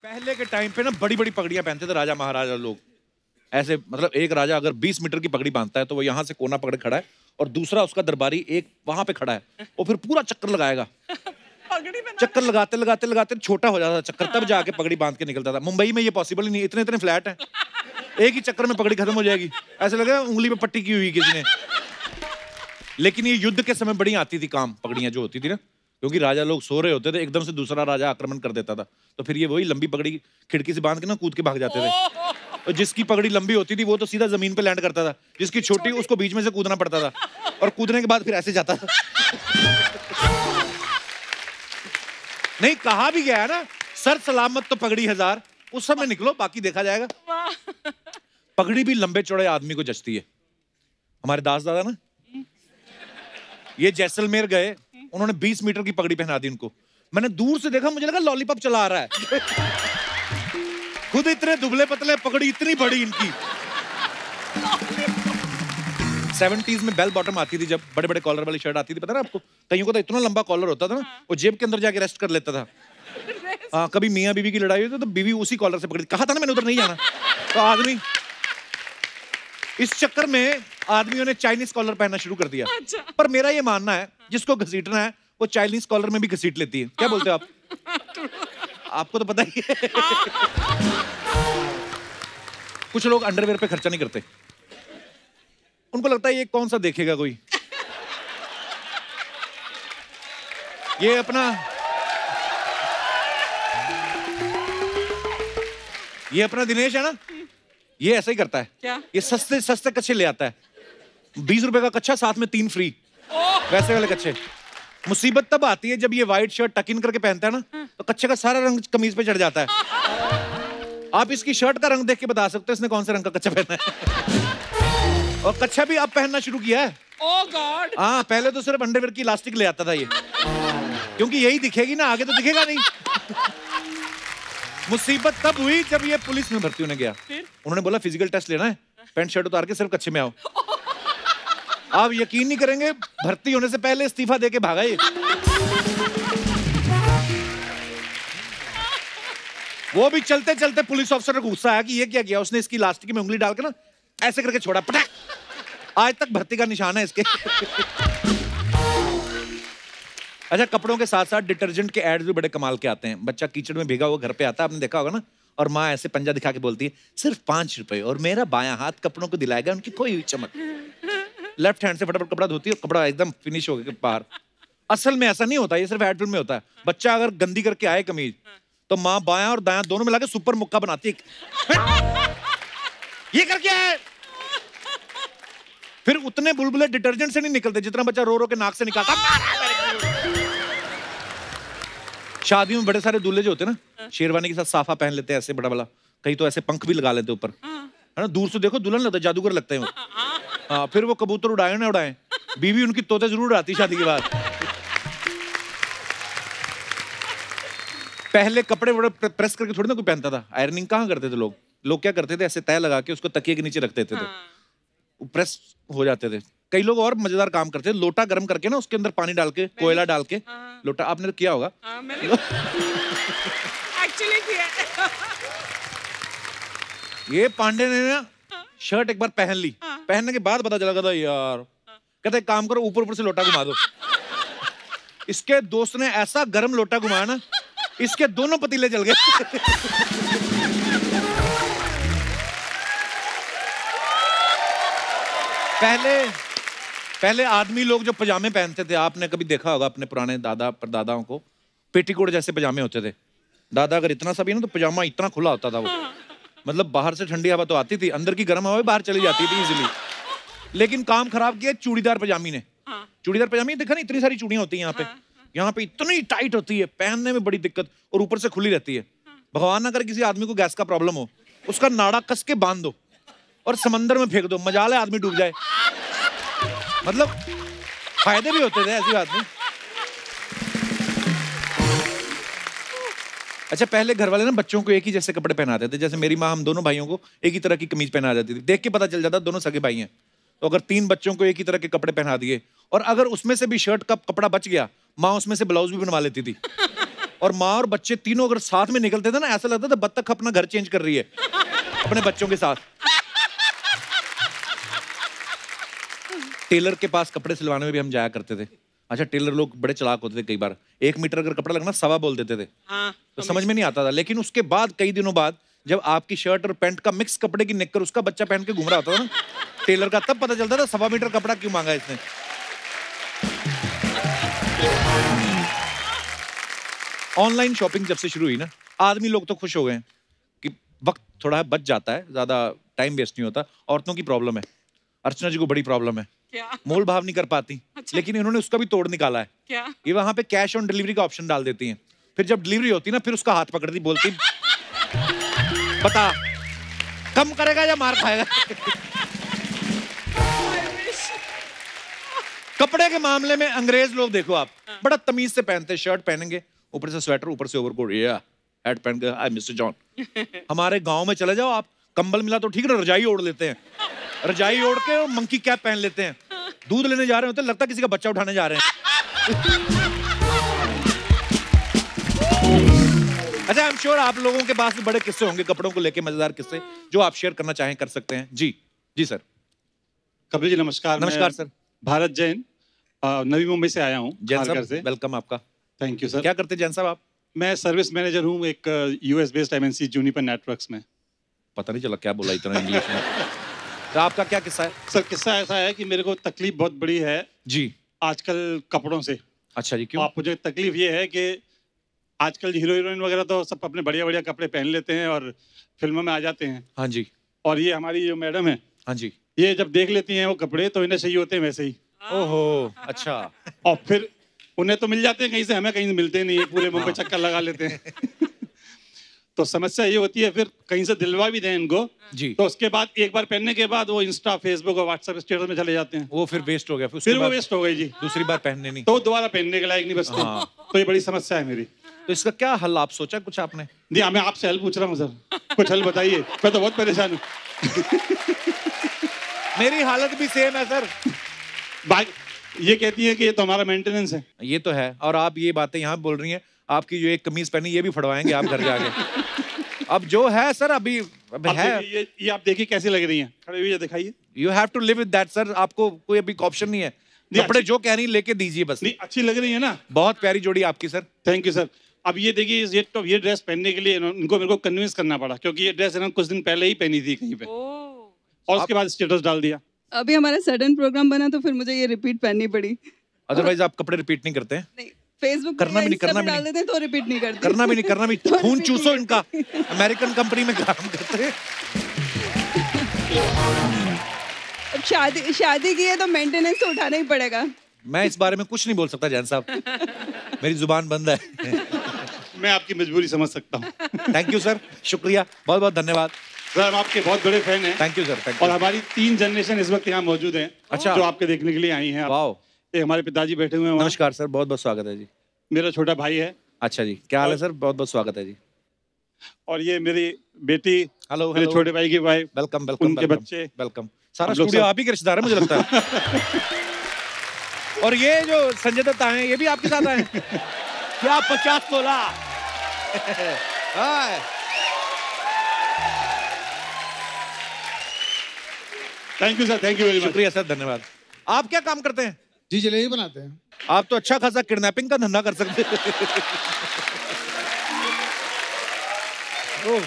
पहले के टाइम पे ना बड़ी बड़ी पगड़ियां पहनते थे राजा महाराजा लोग। ऐसे मतलब एक राजा अगर 20 मीटर की पगड़ी बांधता है तो वो यहाँ से कोना पकड़ खड़ा है और दूसरा उसका दरबारी एक वहां पे खड़ा है, वो फिर पूरा चक्कर लगाएगा। चक्कर लगाते लगाते लगाते छोटा हो जाता था चक्कर, तब जाके पगड़ी बांध के निकलता था। मुंबई में ये पॉसिबल ही नहीं, इतने इतने फ्लैट हैं, एक ही चक्कर में पगड़ी खत्म हो जाएगी, ऐसे लगेगा उंगली पे पट्टी की हुई किसी ने। लेकिन ये युद्ध के समय बड़ी आती थी काम, पगड़ियां जो होती थी ना, क्योंकि राजा लोग सो रहे होते थे, एकदम से दूसरा राजा आक्रमण कर देता था, तो फिर ये वही लंबी पगड़ी खिड़की से बांध के ना कूद के भाग जाते थे। और जिसकी पगड़ी लंबी होती थी वो तो सीधा जमीन पे लैंड करता था, जिसकी छोटी उसको बीच में से कूदना पड़ता था, और कूदने के बाद फिर ऐसे जाता था। नहीं, कहा भी गया है ना, सर सलामत तो पगड़ी हजार, उस समय निकलो बाकी देखा जाएगा। पगड़ी भी लंबे चौड़े आदमी को जचती है। हमारे दास दादा ना, ये जैसलमेर गए, उन्होंने 20 मीटर की पगड़ी पहना दी उनको। मैंने दूर से देखा, मुझे लगा लॉलीपॉप चला रहा है। खुद इतने दुबले पतले, पगड़ी इतनी बड़ी इनकी। 70s में बेल बॉटम आती थी, जब बड़े बड़े कॉलर वाली शर्ट आती थी, पता ना आपको? कईयों को तो इतना लंबा कॉलर होता था ना, वो जेब के अंदर जाके रेस्ट कर लेता था। हाँ, कभी मियाँ बीवी की लड़ाई हुई तो बीवी उसी कॉलर से पकड़ी। कहा था ना मैंने उधर नहीं जाना। तो आदमी इस चक्कर में आदमियों ने चाइनीज कॉलर पहनना शुरू कर दिया। पर मेरा ये मानना है, जिसको घसीटना है वो चाइनीज कॉलर में भी घसीट लेती है। क्या बोलते हो आप? आपको तो पता ही है। कुछ लोग अंडरवेयर पे खर्चा नहीं करते, उनको लगता है ये कौन सा देखेगा कोई। ये अपना दिनेश है ना, ये ऐसा ही करता है। क्या? ये सस्ते सस्ते कच्छे ले आता है, 20 रुपए का कच्छा, साथ में 3 फ्री, वैसे वाले कच्छे। मुसीबत तब आती है जब ये व्हाइट शर्ट टक इन करके पहनता है ना, तो कच्छे का सारा रंग कमीज पे चढ़ जाता है। आप इसकी शर्ट का रंग देख के बता सकते हो इसने कौन से रंग का कच्छा पहना है। और कच्छा भी अब पहनना शुरू किया है। ओह गॉड। हाँ, पहले तो सिर्फ अंडरवेयर की इलास्टिक ले आता था ये, क्योंकि यही दिखेगी ना, आगे तो दिखेगा नहीं। मुसीबत तब हुई जब ये पुलिस में भर्ती होने गया। उन्होंने बोला फिजिकल टेस्ट लेना है, पैंट शर्ट उतार के सिर्फ कच्छे में आओ। आप यकीन नहीं करेंगे, भर्ती होने से पहले इस्तीफा देके भागा ये। वो भी चलते चलते पुलिस ऑफिसर को गुस्सा आया कि ये क्या किया उसने, इसकी इलास्टिक में उंगली डाल के ना ऐसे करके छोड़ा, पटक। आज तक भर्ती का निशान है इसके। अच्छा, कपड़ों के साथ साथ डिटर्जेंट के एड्स भी बड़े कमाल के आते हैं। बच्चा कीचड़ में भीगा हुआ घर पे आता है, आपने देखा होगा ना, और माँ ऐसे पंजा दिखा के बोलती है सिर्फ 5 रुपए और मेरा बायां हाथ कपड़ों को दिलाएगा उनकी खोई हुई चमक। लेफ्ट हैंड से फटाफट कपड़ा धोती है, कपड़ा एकदम फिनिश हो गया बाहर। असल में ऐसा नहीं होता, ये सिर्फ एड फिल्म में होता है। बच्चा अगर गंदी करके आए कमीज, तो माँ बायां और दायां दोनों मिला के सुपर मुक्का बनाती है। ये करके आए। फिर उतने बुलबुले डिटर्जेंट से नहीं निकलते जितना बच्चा रो रो के नाक से निकालता। शादियों में बड़े सारे दूल्हे जो होते हैं ना, शेरवानी के साथ साफा पहन लेते हैं ऐसे बड़ा वाला, कहीं तो ऐसे पंख भी लगा लेते ऊपर, है ना। दूर से देखो दुल्हन लगता है, जादूगर लगते हैं वो। हाँ, फिर वो कबूतर उड़ाए ना उड़ाए, बीवी उनकी तोते जरूर उड़ाती शादी के बाद। पहले कपड़े बड़े प्रेस करके थोड़ी ना कोई पहनता था, आयरनिंग कहाँ करते थे लोग। लोग क्या करते थे, ऐसे तय लगा के उसको तकिए के नीचे रख देते थे, प्रेस हो जाते थे। कई लोग और मजेदार काम करते थे, लोटा गर्म करके ना उसके अंदर पानी डाल के, कोयला डाल के, लोटा, आपने तो किया होगा। मैंने एक्चुअली किया। ये पांडे ने ना शर्ट एक बार पहन ली, पहनने के बाद पता चला था यार, कहते काम करो ऊपर ऊपर से लोटा घुमा दो। इसके दोस्त ने ऐसा गर्म लोटा घुमाया ना, इसके दोनों पतीले जल गए। पहले आदमी लोग जो पजामे पहनते थे, आपने कभी देखा होगा अपने पुराने दादा परदादाओं को, पेटीकोट जैसे पजामे होते थे। दादा अगर इतना सा भी ना तो पजामा इतना खुला होता था वो, मतलब बाहर से ठंडी हवा तो आती थी, अंदर की गर्म हवा बाहर चली जाती थी इजीली। लेकिन काम खराब किया चूड़ीदार पजामी ने। चूड़ीदार पजामी देखा ना, इतनी सारी चूड़ियां होती हैं यहाँ पे इतनी टाइट होती है, पहनने में बड़ी दिक्कत, और ऊपर से खुली रहती है। भगवान ना करे किसी आदमी को गैस का प्रॉब्लम हो, उसका नाड़ा कस के बांध दो और समंदर में फेंक दो, मजाल है आदमी डूब जाए। मतलब फायदे भी होते थे, ऐसी बात नहीं। अच्छा, पहले घर वाले ना बच्चों को एक ही जैसे कपड़े पहनाते थे। जैसे मेरी माँ हम दोनों भाइयों को एक ही तरह की कमीज पहना जाती थी, देख के पता चल जाता दोनों सगे भाई हैं। तो अगर 3 बच्चों को एक ही तरह के कपड़े पहना दिए, और अगर उसमें से भी शर्ट का कपड़ा बच गया, माँ उसमें से ब्लाउज भी बनवा लेती थी। और माँ और बच्चे तीनों अगर साथ में निकलते थे ना, ऐसा लगता था बत्तख अपना घर चेंज कर रही है अपने बच्चों के साथ। टेलर के पास कपड़े सिलवाने में भी हम जाया करते थे। अच्छा, टेलर लोग बड़े चालाक होते थे, कई बार 1 मीटर अगर कपड़ा लगना 1.25 बोल देते थे। तो समझ में नहीं आता था, लेकिन उसके बाद कई दिनों बाद जब आपकी शर्ट और पैंट का मिक्स कपड़े की निक्कर उसका बच्चा पहन के घूम रहा होता था ना टेलर का, तब पता चलता था 1.25 मीटर कपड़ा क्यों मांगा इसने। ऑनलाइन शॉपिंग जब से शुरू हुई ना, आदमी लोग तो खुश हो गए हैं कि वक्त थोड़ा बच जाता है, ज्यादा टाइम वेस्ट नहीं होता। औरतों की प्रॉब्लम है, अर्चना जी को बड़ी प्रॉब्लम है, क्या? मोल भाव नहीं कर पाती। अच्छा। लेकिन इन्होंने उसका भी तोड़ निकाला है। क्या? ये वहां पे कैश ऑन डिलीवरी का ऑप्शन डाल देती हैं, फिर जब डिलीवरी होती ना फिर उसका हाथ पकड़ती, बोलती बता कम करेगा या मार खाएगा। कपड़े के मामले में अंग्रेज लोग देखो आप, बड़ा तमीज से पहनते हैं, शर्ट पहनेंगे, ऊपर से स्वेटर, ऊपर से ओवरकोट, या हैट पहन के हाय मिस्टर जॉन। हमारे गांव में चले जाओ आप, कंबल मिला तो ठीक है, रजाई ओढ़ लेते हैं, रजाई ओढ़ के मंकी कैप पहन लेते हैं, दूध लेने जा रहे होते हैं, लगता किसी का बच्चा उठाने जा रहे हैं। अच्छा, आई एम श्योर आप लोगों के पास भी बड़े किस्से होंगे कपड़ों को लेके, मजेदार किस्से जो आप शेयर करना चाहें कर सकते हैं। जी जी सर। कपिल जी नमस्कार। नमस्कार सर। भारत जैन, नवी मुंबई से आया हूँ। जैन साहब वेलकम आपका। Thank you sir. क्या करते हैं जैन साहब आप? मैं सर्विस मैनेजर हूँ एक US based MNC Juniper networks में। पता नहीं चला क्या बोला इतना इंग्लिश में। तो आपका क्या किस्सा है? सर किस्सा ऐसा है कि मेरे को तकलीफ बहुत बड़ी है जी आजकल कपड़ों से। अच्छा जी, क्यों? आप मुझे तकलीफ ये है कि आजकल हीरो हीरोइन वगैरह तो सब अपने बढ़िया बढ़िया कपड़े पहन लेते हैं और फिल्मों में आ जाते हैं। हाँ जी। और ये हमारी जो मैडम है, हाँ जी, ये जब देख लेती हैं वो कपड़े तो इन्हें चाहिए होते हैं वैसे ही। ओहो अच्छा। और फिर उन्हें तो मिल जाते हैं कहीं से, हमें कहीं से मिलते नहीं है, पूरे मुंबई चक्कर लगा लेते हैं। तो समस्या ये होती है फिर कहीं से दिलवा भी दें इनको जी, तो उसके बाद एक बार पहनने के बाद वो इंस्टा फेसबुक और व्हाट्सएप स्टेटस में चले जाते हैं, वो फिर वेस्ट हो गया, फिर वो वेस्ट हो गई जी, दूसरी बार पहनने नहीं। तो दोबारा पहनने के लायक नहीं बचते। तो ये बड़ी समस्या है मेरी। तो इसका क्या हल आप सोचा कुछ आपने? जी मैं आपसे हल पूछ रहा हूँ सर, कुछ हल बताइए, मैं तो बहुत परेशान हूँ। मेरी हालत भी सेम है सर। ये कहती है कि ये तो हमारा मेंटेनेंस है। ये तो है, और आप ये बातें यहाँ बोल रही हैं, आपकी जो एक कमीज पहनी ये भी फड़वाएंगे आप घर जाके। अब जो है सर अभी है। ये आप देखिए कैसी लग रही हैं, खड़े हुए दिखाइए। You have to live with that sir, आपको कोई अभी ऑप्शन नहीं है, कपड़े जो कह रही लेके दीजिए बस। नहीं अच्छी लग रही है ना, बहुत प्यारी जोड़ी आपकी सर। Thank you sir. अब ये देखिए ये ड्रेस पहनने के लिए इनको मेरे को कन्विंस करना पड़ा, क्योंकि ये ड्रेस इन्होंने कुछ दिन पहले ही पहनी थी कहीं पे, और उसके बाद स्टेटस डाल दिया। अभी हमारा सडन प्रोग्राम बना तो फिर मुझे ये रिपीट पहननी पड़ी। अदरवाइज आप कपड़े रिपीट नहीं करते हैं? नहीं, फेसबुक करना भी नहीं, करना भी डाल नहीं, देते हैं तो रिपीट नहीं करते। करना भी नहीं, करना भी। तो खून repeat चूसो नहीं इनका, अमेरिकन कंपनी में काम करते हैं। अब शादी की है तो मेंटेनेंस तो उठाना ही पड़ेगा। मैं इस बारे में कुछ नहीं बोल सकता जैन साहब, मेरी जुबान बंद है। मैं आपकी मजबूरी समझ सकता हूँ। थैंक यू सर, शुक्रिया, बहुत बहुत धन्यवाद सर, हम आपके बहुत बड़े फैन हैं। थैंक यू सर, थैंक और यू। हमारी 3 जनरेशन इस वक्त यहाँ मौजूद हैं। अच्छा। जो आपके देखने के लिए आई हैं। वाओ, ये हमारे पिताजी बैठे हुए हैं। नमस्कार सर, बहुत बहुत स्वागत है जी। मेरा छोटा भाई है। अच्छा जी, क्या हाल है सर? बहुत बहुत स्वागत है जी। और ये मेरी बेटी, हेलो, मेरे छोटे भाई की वाइफ, वेलकम वेलकम, उनके बच्चे, वेलकम। सारा हम लोग स्टूडियो सब- आप ही के रिश्तेदार है मुझे लगता है। और ये जो संजय दत्त आए हैं ये भी आपके साथ आए हैं? क्या 50 तोला? Hi. Thank you sir, thank you very much. शुक्रिया सर, धन्यवाद। आप क्या काम करते हैं? जी जलेबी बनाते हैं। आप तो अच्छा खासा किडनैपिंग का धंधा कर सकते हैं। ओह